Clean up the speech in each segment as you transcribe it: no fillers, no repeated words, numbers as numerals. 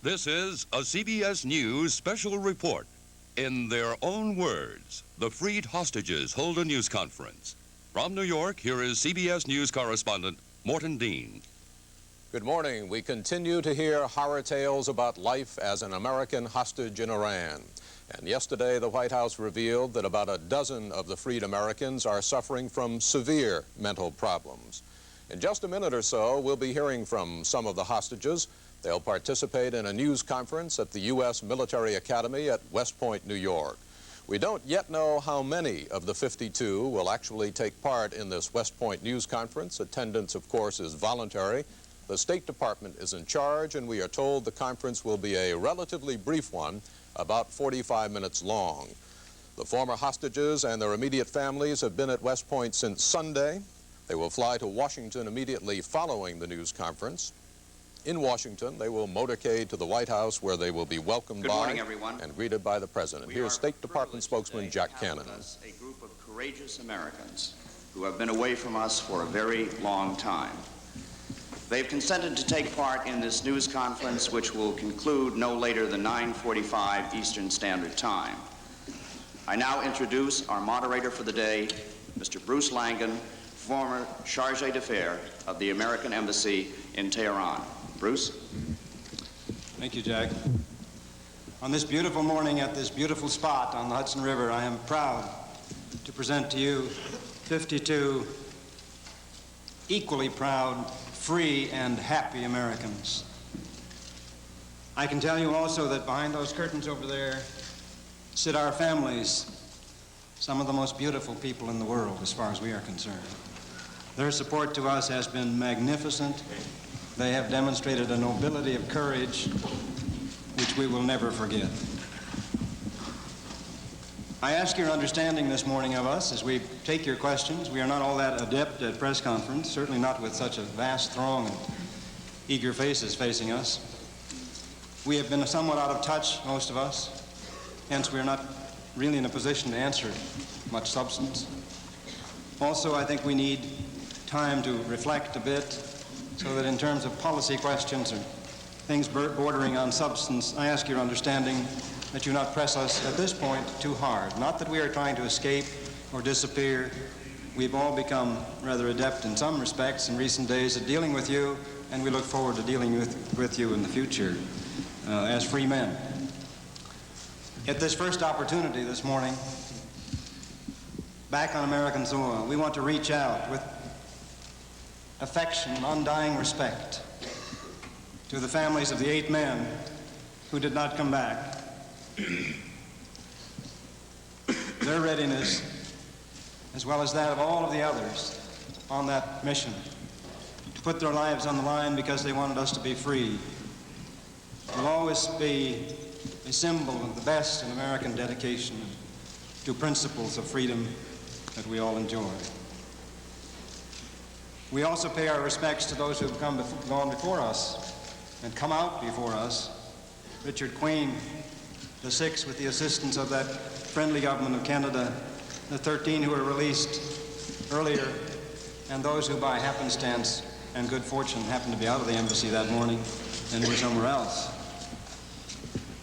This is a CBS News special report. In their own words, the freed hostages hold a news conference. From New York, here is CBS News correspondent Morton Dean. Good morning. We continue to hear horror tales about life as an American hostage in Iran. And yesterday, the White House revealed that about a dozen of the freed Americans are suffering from severe mental problems. In just a minute or so, we'll be hearing from some of the hostages. They'll participate in a news conference at the U.S. Military Academy at West Point, New York. We don't yet know how many of the 52 will actually take part in this West Point news conference. Attendance, of course, is voluntary. The State Department is in charge, and we are told the conference will be a relatively brief one, about 45 minutes long. The former hostages and their immediate families have been at West Point since Sunday. They will fly to Washington immediately following the news conference. In Washington, they will motorcade to the White House, where they will be welcomed and greeted by the President. Here's State Department spokesman Jack Cannon. A group of courageous Americans who have been away from us for a very long time. They've consented to take part in this news conference, which will conclude no later than 9:45 Eastern Standard Time. I now introduce our moderator for the day, Mr. Bruce Langan, former charge d'affaires of the American Embassy in Tehran. Bruce? Thank you, Jack. On this beautiful morning at this beautiful spot on the Hudson River, I am proud to present to you 52 equally proud, free, and happy Americans. I can tell you also that behind those curtains over there sit our families, some of the most beautiful people in the world as far as we are concerned. Their support to us has been magnificent. They have demonstrated a nobility of courage which we will never forget. I ask your understanding this morning of us as we take your questions. We are not all that adept at press conference, certainly not with such a vast throng of eager faces facing us. We have been somewhat out of touch, most of us, hence we are not really in a position to answer much substance. Also, I think we need time to reflect a bit so that in terms of policy questions or things bordering on substance, I ask your understanding that you not press us at this point too hard. Not that we are trying to escape or disappear. We've all become rather adept in some respects in recent days at dealing with you, and we look forward to dealing with you in the future as free men. At this first opportunity this morning, back on American soil, we want to reach out with affection and undying respect to the families of the 8 men who did not come back. Their readiness, as well as that of all of the others on that mission, to put their lives on the line because they wanted us to be free, will always be a symbol of the best in American dedication to principles of freedom that we all enjoy. We also pay our respects to those who have gone before us and come out before us. Richard Queen, the 6 with the assistance of that friendly government of Canada, the 13 who were released earlier, and those who by happenstance and good fortune happened to be out of the embassy that morning and were somewhere else.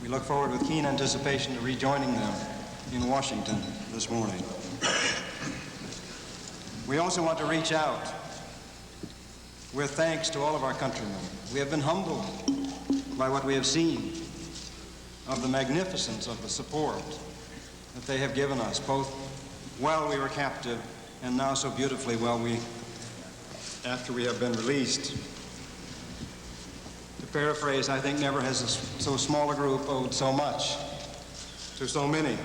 We look forward with keen anticipation to rejoining them in Washington this morning. We also want to reach out with thanks to all of our countrymen. We have been humbled by what we have seen of the magnificence of the support that they have given us, both while we were captive and now so beautifully after we have been released. To paraphrase, I think never has so small a group owed so much to so many.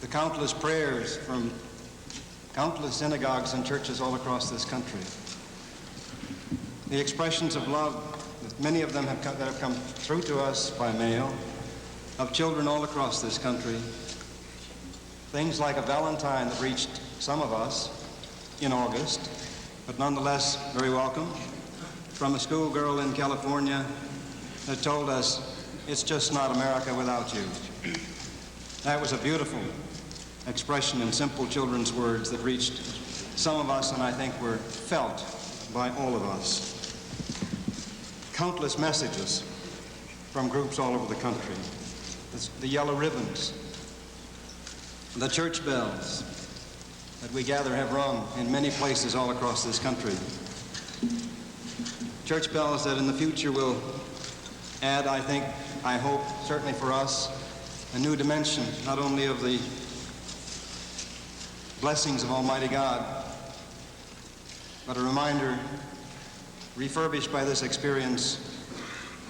The countless prayers from countless synagogues and churches all across this country. The expressions of love, many of them that have come through to us by mail, of children all across this country. Things like a Valentine that reached some of us in August, but nonetheless very welcome, from a schoolgirl in California that told us, "It's just not America without you." That was a beautiful expression in simple children's words that reached some of us and I think were felt by all of us. Countless messages from groups all over the country. The yellow ribbons, the church bells that we gather have rung in many places all across this country. Church bells that in the future will add, I think, I hope, certainly for us, a new dimension, not only of the blessings of Almighty God, but a reminder, refurbished by this experience,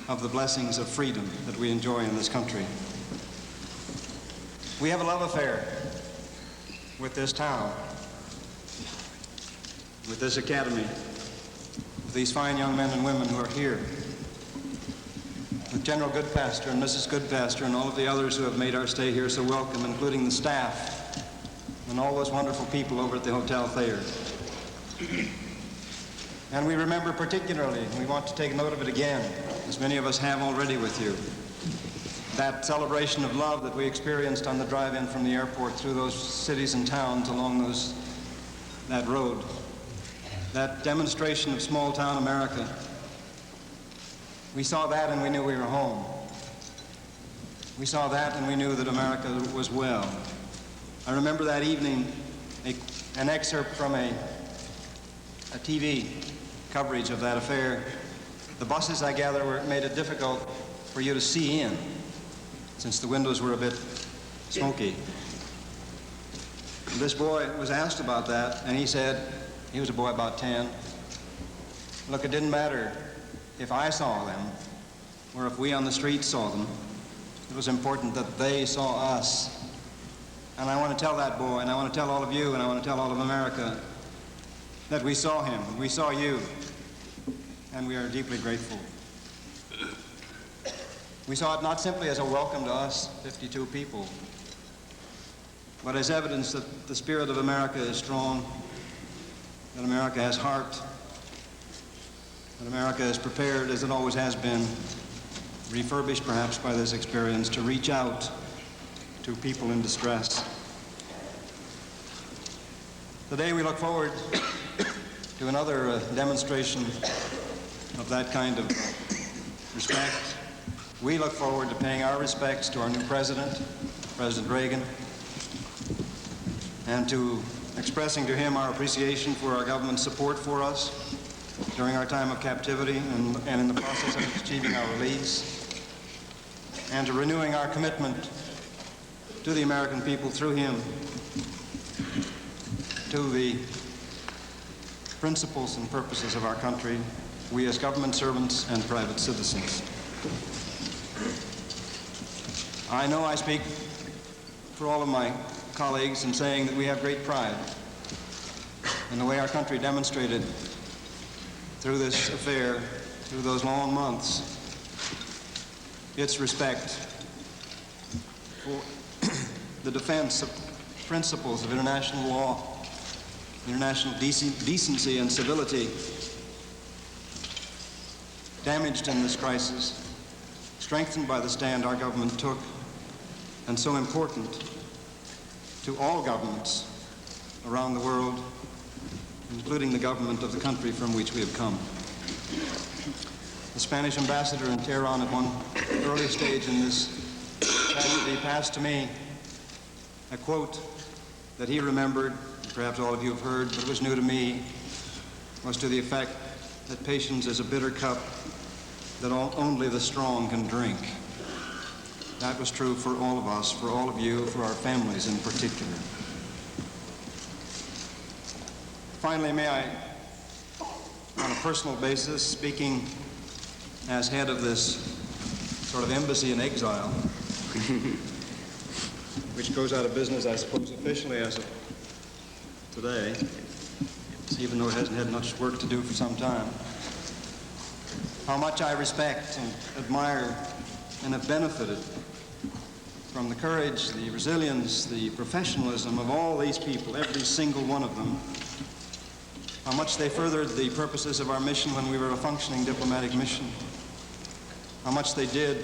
of the blessings of freedom that we enjoy in this country. We have a love affair with this town, with this academy, with these fine young men and women who are here, with General Goodpaster and Mrs. Goodpaster and all of the others who have made our stay here so welcome, including the staff and all those wonderful people over at the Hotel Thayer. And we remember particularly, and we want to take note of it again, as many of us have already with you, that celebration of love that we experienced on the drive-in from the airport through those cities and towns along that road. That demonstration of small-town America. We saw that and we knew we were home. We saw that and we knew that America was well. I remember that evening an excerpt from a TV coverage of that affair. The buses, I gather, made it difficult for you to see in, since the windows were a bit smoky. And this boy was asked about that, and he said, he was a boy about 10, look, it didn't matter if I saw them or if we on the street saw them. It was important that they saw us. And I want to tell that boy, and I want to tell all of you, and I want to tell all of America that we saw him, we saw you, and we are deeply grateful. We saw it not simply as a welcome to us, 52 people, but as evidence that the spirit of America is strong, that America has heart, that America is prepared, as it always has been, refurbished perhaps by this experience, to reach out to people in distress. Today we look forward to another demonstration of that kind of respect. We look forward to paying our respects to our new president, President Reagan, and to expressing to him our appreciation for our government's support for us during our time of captivity and in the process of achieving our release, and to renewing our commitment to the American people through him, to the principles and purposes of our country, we as government servants and private citizens. I know I speak for all of my colleagues in saying that we have great pride in the way our country demonstrated through this affair, through those long months, its respect for the defense of principles of international law, international decency and civility, damaged in this crisis, strengthened by the stand our government took, and so important to all governments around the world, including the government of the country from which we have come. The Spanish ambassador in Tehran at one early stage in this tragedy passed to me a quote that he remembered, perhaps all of you have heard, but it was new to me, was to the effect that patience is a bitter cup that only the strong can drink. That was true for all of us, for all of you, for our families in particular. Finally, may I, on a personal basis, speaking as head of this sort of embassy in exile, which goes out of business, I suppose, officially as of today, even though it hasn't had much work to do for some time, how much I respect and admire and have benefited from the courage, the resilience, the professionalism of all these people, every single one of them, how much they furthered the purposes of our mission when we were a functioning diplomatic mission, how much they did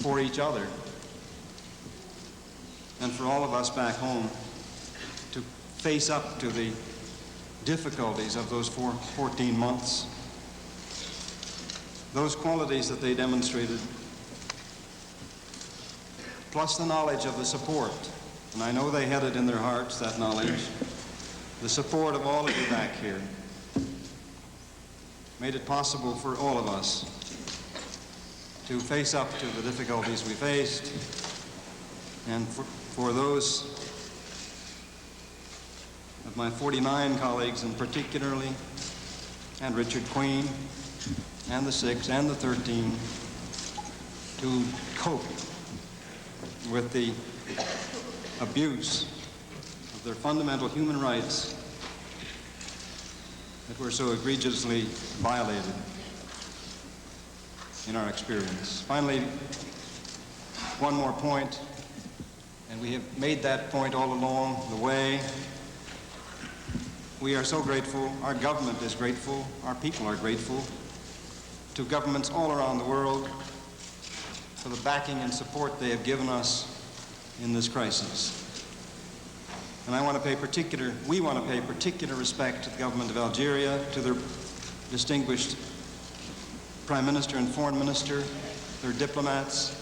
for each other and for all of us back home to face up to the difficulties of those 14 months. those qualities that they demonstrated, plus the knowledge of the support, and I know they had it in their hearts, that knowledge, the support of all of you back here, made it possible for all of us to face up to the difficulties we faced, and for those of my 49 colleagues in particularly, and Richard Queen, and the 6 and the 13, to cope with the abuse of their fundamental human rights that were so egregiously violated in our experience. Finally, one more point, and we have made that point all along the way. We are so grateful, our government is grateful, our people are grateful to governments all around the world for the backing and support they have given us in this crisis. And we want to pay particular respect to the government of Algeria, to their distinguished Prime Minister and Foreign Minister, their diplomats,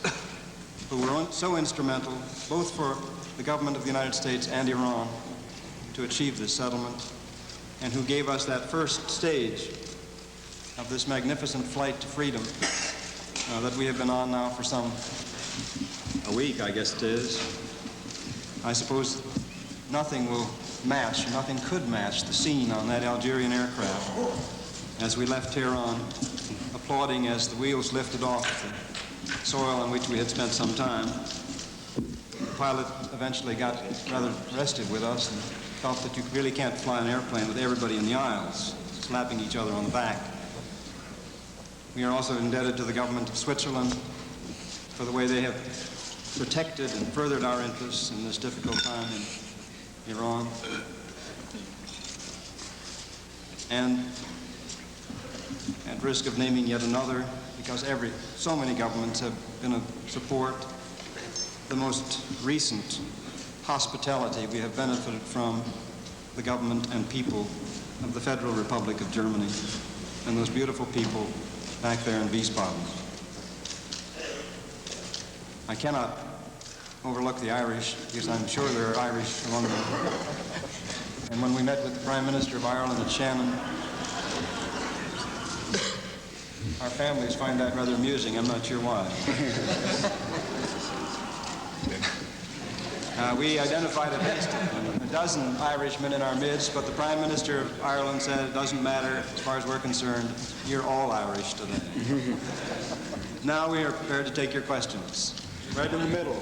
who were so instrumental, both for the government of the United States and Iran, to achieve this settlement, and who gave us that first stage of this magnificent flight to freedom that we have been on now for a week, I guess it is. I suppose nothing could match the scene on that Algerian aircraft as we left Tehran, applauding as the wheels lifted off the soil on which we had spent some time. The pilot eventually got rather restive with us and felt that you really can't fly an airplane with everybody in the aisles slapping each other on the back. We are also indebted to the government of Switzerland for the way they have protected and furthered our interests in this difficult time in Iran. And at risk of naming yet another, because so many governments have been of support, the most recent hospitality we have benefited from the government and people of the Federal Republic of Germany and those beautiful people back there in Wiesbaden. I cannot overlook the Irish, because I'm sure there are Irish among them. And when we met with the Prime Minister of Ireland at Shannon, our families find that rather amusing. I'm not sure why. We identified at least a dozen Irishmen in our midst, but the Prime Minister of Ireland said, it doesn't matter, as far as we're concerned, you're all Irish today. Now we are prepared to take your questions. Right in the middle.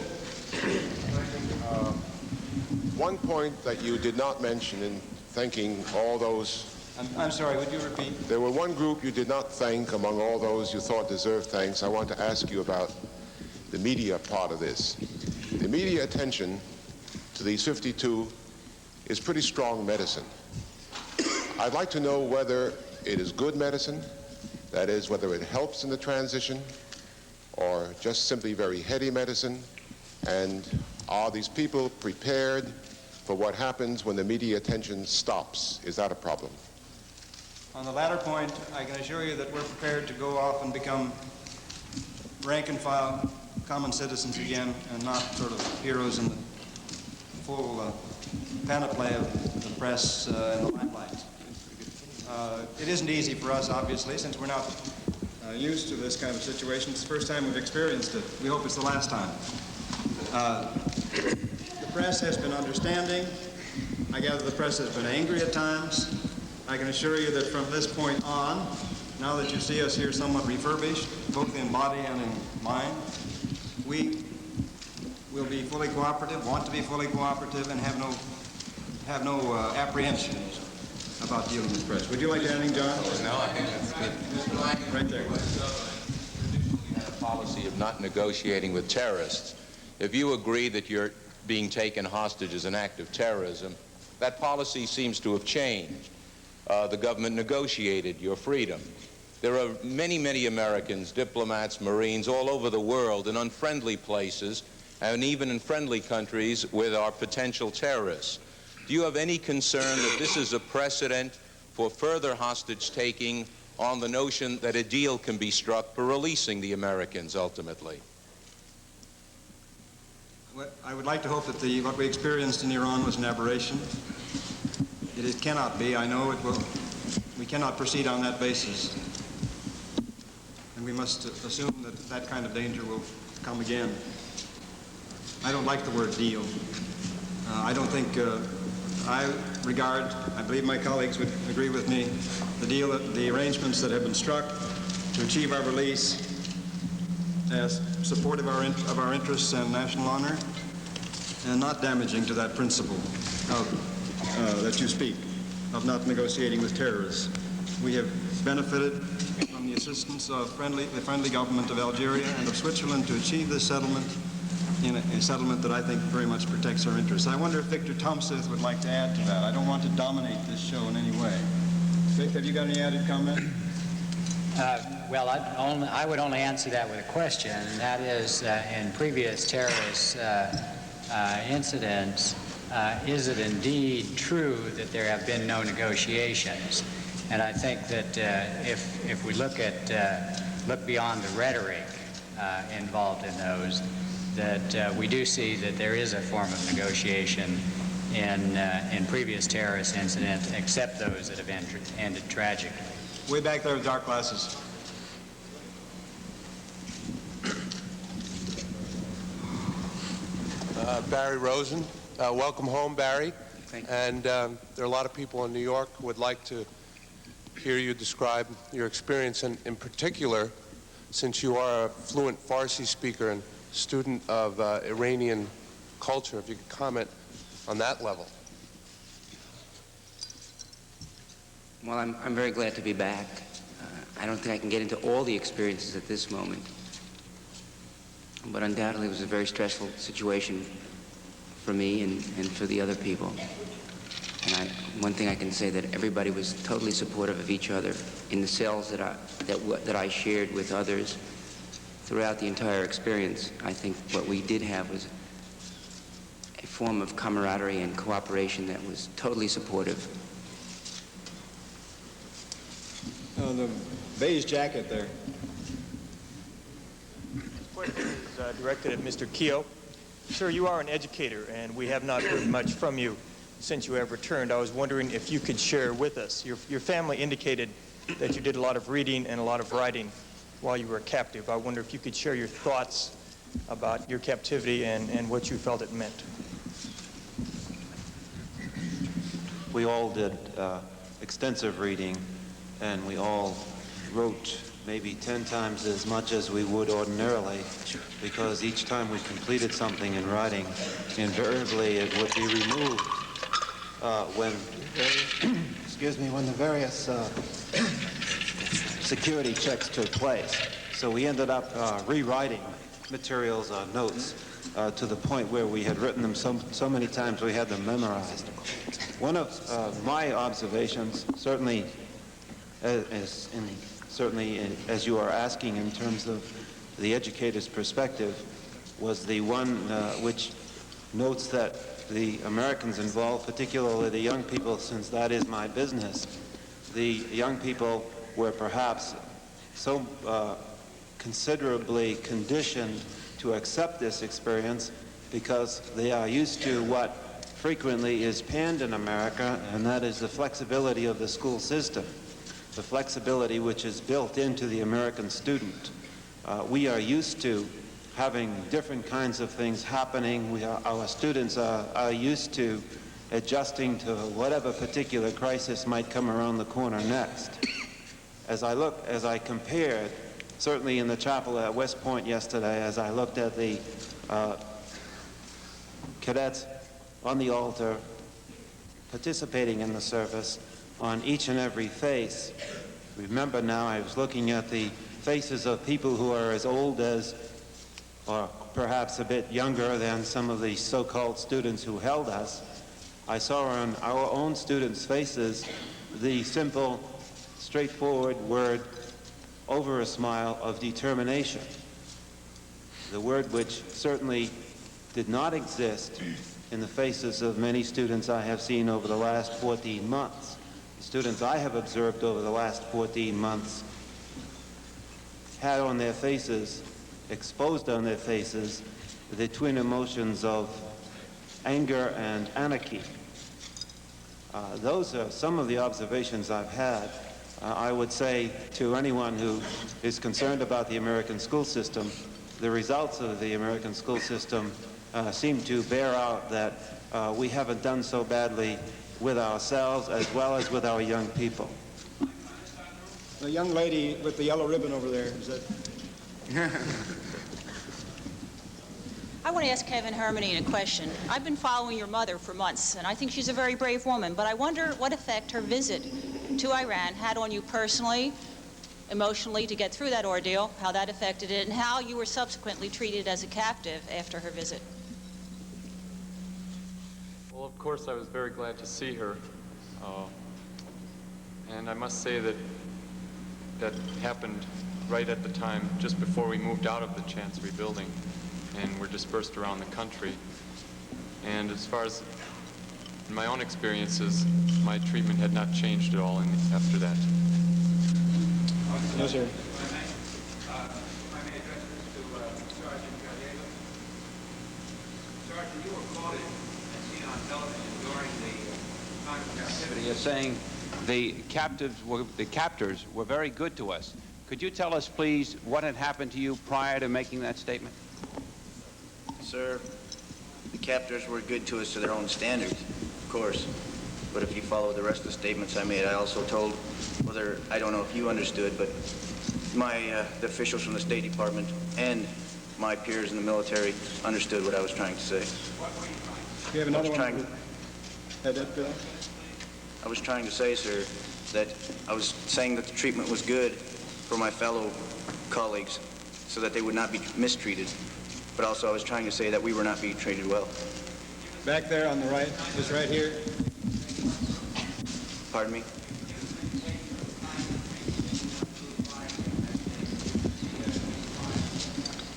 One point that you did not mention in thanking all those... I'm sorry, would you repeat? There were one group you did not thank among all those you thought deserved thanks. I want to ask you about the media part of this. The media attention to these 52 is pretty strong medicine. I'd like to know whether it is good medicine, that is, whether it helps in the transition, or just simply very heady medicine, and are these people prepared for what happens when the media attention stops? Is that a problem? On the latter point, I can assure you that we're prepared to go off and become rank and file common citizens again, and not sort of heroes in the full panoply of the press and the limelight. It isn't easy for us, obviously, since we're not used to this kind of situation. It's the first time we've experienced it. We hope it's the last time. The press has been understanding. I gather the press has been angry at times. I can assure you that from this point on, now that you see us here somewhat refurbished, both in body and in mind, we will be fully cooperative, want to be fully cooperative, and have no apprehensions about dealing with press. Would you like to add anything, John? No, I think that's good. Right there. We had a policy of not negotiating with terrorists. If you agree that you're being taken hostage as an act of terrorism, that policy seems to have changed. The government negotiated your freedom. There are many, many Americans, diplomats, Marines, all over the world in unfriendly places and even in friendly countries with our potential terrorists. Do you have any concern that this is a precedent for further hostage-taking on the notion that a deal can be struck for releasing the Americans ultimately? Well, I would like to hope that what we experienced in Iran was an aberration. It cannot be. I know it will. We cannot proceed on that basis. And we must assume that that kind of danger will come again. I don't like the word deal. I don't think I believe my colleagues would agree with me, the arrangements that have been struck to achieve our release as supportive of our interests and national honor, and not damaging to that principle that you speak, of not negotiating with terrorists. We have benefited from the assistance of the friendly government of Algeria and of Switzerland to achieve this settlement, in a settlement that I think very much protects our interests. I wonder if Victor Tomseth would like to add to that. I don't want to dominate this show in any way. Vic, have you got any added comment? Well, I would only answer that with a question, and that is, in previous terrorist incidents, is it indeed true that there have been no negotiations? And I think that if we look beyond the rhetoric involved in those, that we do see that there is a form of negotiation in previous terrorist incidents, except those that have ended tragically. Way back there with dark glasses. Barry Rosen. Welcome home, Barry. Thank you. And there are a lot of people in New York who would like to hear you describe your experience, and in particular, since you are a fluent Farsi speaker and student of Iranian culture, if you could comment on that level. Well, I'm very glad to be back. I don't think I can get into all the experiences at this moment, but undoubtedly it was a very stressful situation for me and for the other people. And one thing I can say, that everybody was totally supportive of each other in the cells that I shared with others throughout the entire experience. I think what we did have was a form of camaraderie and cooperation that was totally supportive. The beige jacket there. This question is directed at Mr. Keogh. Sir, you are an educator, and we have not heard much from you since you have returned. I was wondering if you could share with us. Your family indicated that you did a lot of reading and a lot of writing while you were captive. I wonder if you could share your thoughts about your captivity and what you felt it meant. We all did extensive reading, and we all wrote maybe 10 times as much as we would ordinarily, because each time we completed something in writing, invariably it would be removed when the various security checks took place. So we ended up rewriting materials, notes, to the point where we had written them so many times we had them memorized. One of my observations, certainly as you are asking in terms of the educator's perspective, was the one which notes that the Americans involved, particularly the young people, since that is my business, the young people were perhaps so considerably conditioned to accept this experience because they are used to what frequently is panned in America, and that is the flexibility of the school system, the flexibility which is built into the American student. We are used to having different kinds of things happening. Our students are used to adjusting to whatever particular crisis might come around the corner next. As I compared, certainly in the chapel at West Point yesterday, as I looked at the cadets on the altar participating in the service, on each and every face, remember now I was looking at the faces of people who are as old as, or perhaps a bit younger than some of the so-called students who held us. I saw on our own students' faces the simple, straightforward word over a smile of determination. The word which certainly did not exist in the faces of many students I have seen over the last 14 months. students I have observed over the last 14 months had on their faces, exposed on their faces, the twin emotions of anger and anarchy. Those are some of the observations I've had. I would say to anyone who is concerned about the American school system, the results of the American school system seem to bear out that we haven't done so badly with ourselves as well as with our young people. The young lady with the yellow ribbon over there, is that? I want to ask Kevin Hermione a question. I've been following your mother for months, and I think she's a very brave woman, but I wonder what effect her visit to Iran had on you personally, emotionally, to get through that ordeal, how that affected it, and how you were subsequently treated as a captive after her visit. Well, of course, I was very glad to see her. And I must say that that happened right at the time, just before we moved out of the Chancery building and were dispersed around the country. And as far as my own experiences, my treatment had not changed at all after that. Yes, sir. Sergeant, you were quoted and seen on television during the time of captivity as saying the captors were very good to us. Could you tell us, please, what had happened to you prior to making that statement? Sir, the captors were good to us to their own standards, of course. But if you follow the rest of the statements I made, I also told, whether, I don't know if you understood, but the officials from the State Department and my peers in the military understood what I was trying to say. You have another one? I was trying to say, sir, that I was saying that the treatment was good for my fellow colleagues so that they would not be mistreated. But also I was trying to say that we were not being treated well. Back there on the right, just right here. Pardon me?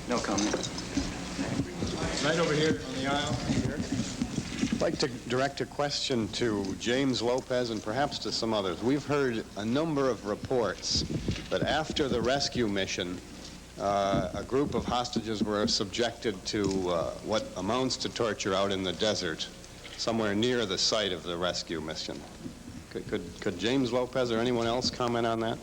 No comment. Right over here on the aisle. I'd like to direct a question to James Lopez and perhaps to some others. We've heard a number of reports that after the rescue mission, a group of hostages were subjected to what amounts to torture out in the desert, somewhere near the site of the rescue mission. Could James Lopez or anyone else comment on that?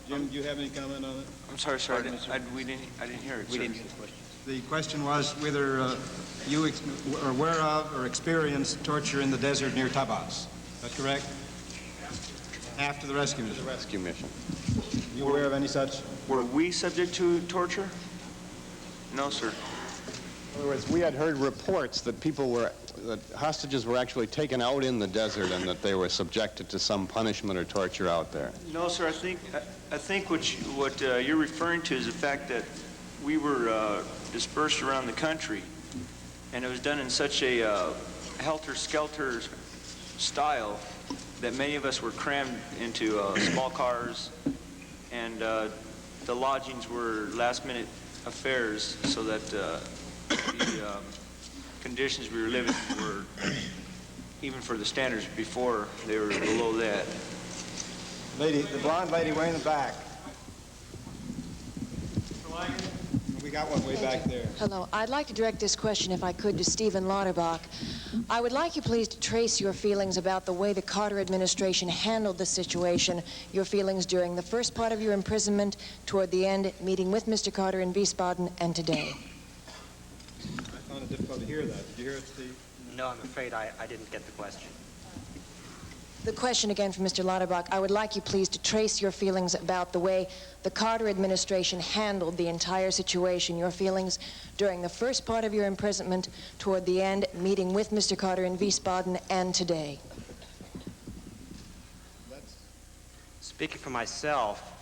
Jim, do you have any comment on it? I'm sorry, sir. I didn't hear it. We didn't hear the question. The question was whether you are aware of or experienced torture in the desert near Tabas. Is that correct? After the rescue mission. The rescue mission. You aware of any such? Were we subject to torture? No, sir. In other words, we had heard reports that that hostages were actually taken out in the desert and that they were subjected to some punishment or torture out there. No, sir. I think what you're referring to is the fact that we were dispersed around the country, and it was done in such a helter-skelter style that many of us were crammed into small cars, and the lodgings were last-minute affairs, so that the conditions we were living were, even for the standards before, they were below that. Lady, the blonde lady way in the back. We got one way back there. Hello. I'd like to direct this question, if I could, to Stephen Lauterbach. I would like you, please, to trace your feelings about the way the Carter administration handled the situation, your feelings during the first part of your imprisonment, toward the end, meeting with Mr. Carter in Wiesbaden, and today. I found it difficult to hear that. Did you hear it, Steve? No, I'm afraid I didn't get the question. The question again from Mr. Lauterbach. I would like you, please, to trace your feelings about the way the Carter administration handled the entire situation, your feelings during the first part of your imprisonment, toward the end, meeting with Mr. Carter in Wiesbaden, and today. Speaking for myself,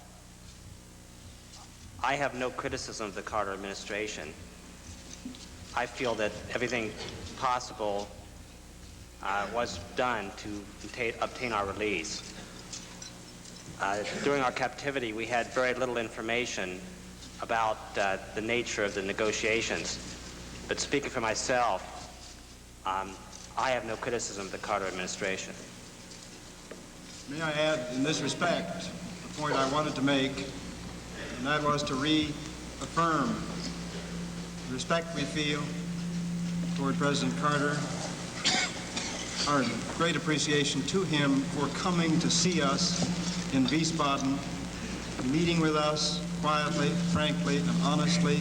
I have no criticism of the Carter administration. I feel that everything possible was done to obtain our release. During our captivity, we had very little information about the nature of the negotiations. But speaking for myself, I have no criticism of the Carter administration. May I add, in this respect, the point I wanted to make, and that was to reaffirm the respect we feel toward President Carter, our great appreciation to him for coming to see us in Wiesbaden, meeting with us quietly, frankly, and honestly.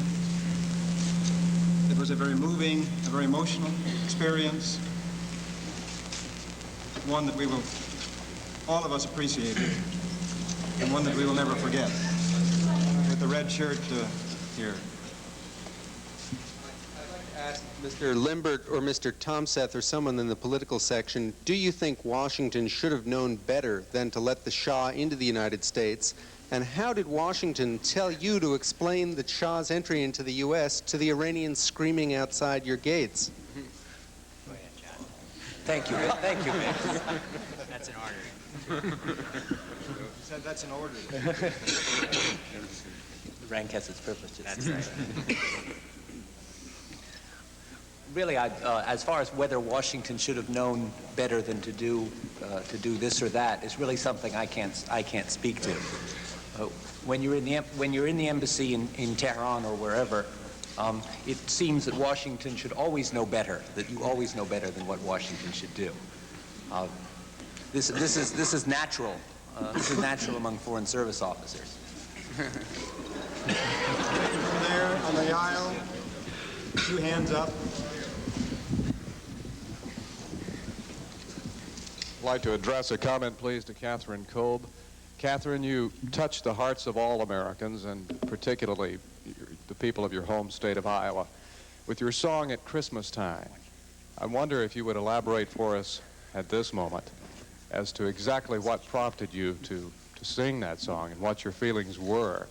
It was a very moving, a very emotional experience, one that we will, all of us appreciated, and one that we will never forget. With the red shirt here. Ask Mr. Limbert or Mr. Tomseth or someone in the political section, do you think Washington should have known better than to let the Shah into the United States? And how did Washington tell you to explain the Shah's entry into the U.S. to the Iranians screaming outside your gates? Go ahead, John. Thank you. Thank you, Vic. That's an order. You said that's an order. The rank has its privileges. That's right. Really, as far as whether Washington should have known better than to do this or that is really something I can't speak to. When you're in the embassy in Tehran or wherever, it seems that Washington should always know better. That you always know better than what Washington should do. This is natural. This is natural among Foreign Service officers. There on the aisle, 2 hands up. I'd like to address a comment, please, to Catherine Kolb. Catherine, you touched the hearts of all Americans, and particularly the people of your home state of Iowa, with your song at Christmas time. I wonder if you would elaborate for us at this moment as to exactly what prompted you to sing that song and what your feelings were.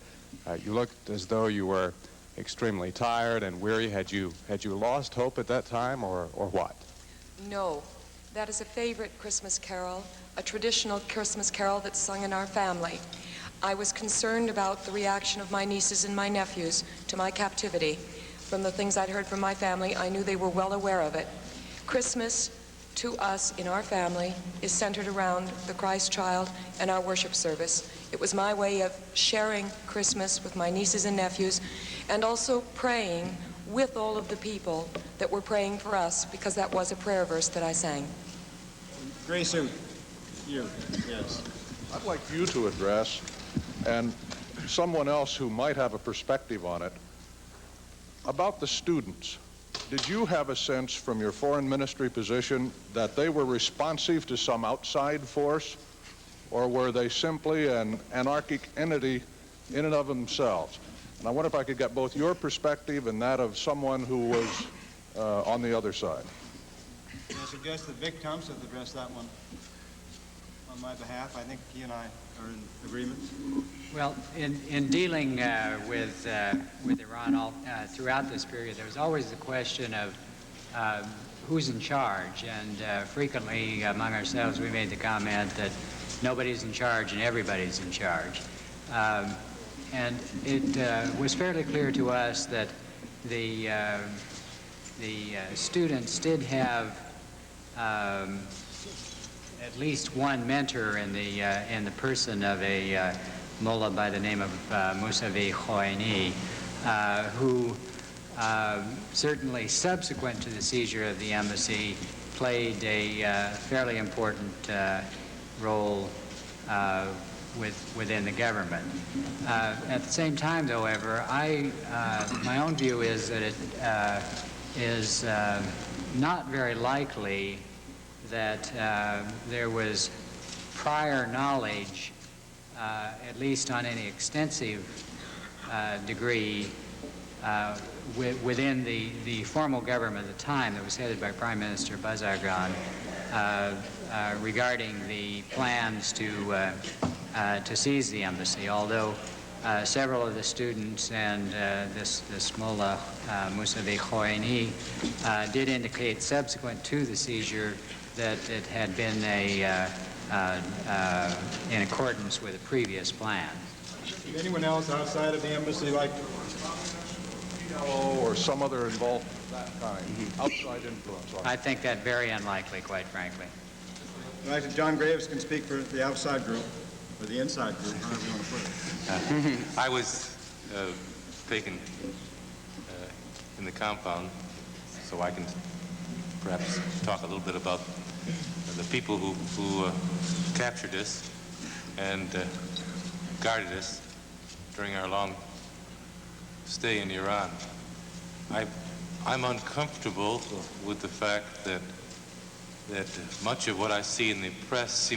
You looked as though you were extremely tired and weary. Had you lost hope at that time, or what? No. That is a favorite Christmas carol, a traditional Christmas carol that's sung in our family. I was concerned about the reaction of my nieces and my nephews to my captivity. From the things I'd heard from my family, I knew they were well aware of it. Christmas, to us in our family, is centered around the Christ child and our worship service. It was my way of sharing Christmas with my nieces and nephews, and also praying with all of the people that were praying for us, because that was a prayer verse that I sang. Gray suit. You. Yes. I'd like you to address, and someone else who might have a perspective on it, about the students. Did you have a sense from your foreign ministry position that they were responsive to some outside force, or were they simply an anarchic entity in and of themselves? And I wonder if I could get both your perspective and that of someone who was on the other side. I suggest that Vic Tomseth address that one on my behalf. I think he and I are in agreement. Well, in dealing with Iran throughout this period, there was always the question of who's in charge, and frequently among ourselves we made the comment that nobody's in charge and everybody's in charge. And it was fairly clear to us that the students did have at least one mentor in the person of a mullah by the name of Mousavi Khomeini, who certainly subsequent to the seizure of the embassy played a fairly important role within the government. At the same time, however, my own view is that it is not very likely that there was prior knowledge, at least on any extensive degree, within the formal government at the time that was headed by Prime Minister Bazargan regarding the plans to seize the embassy, although several of the students and this mullah, Mousavi Khomeini, did indicate subsequent to the seizure that it had been in accordance with a previous plan. Did anyone else outside of the embassy like or some other involvement of that kind, outside influence? I think that very unlikely, quite frankly. Right, John Graves can speak for the outside group, or the inside group, however you want to put it. I was taken in the compound, so I can perhaps talk a little bit about the people who captured us and guarded us during our long stay in Iran. I'm uncomfortable with the fact that much of what I see in the press seems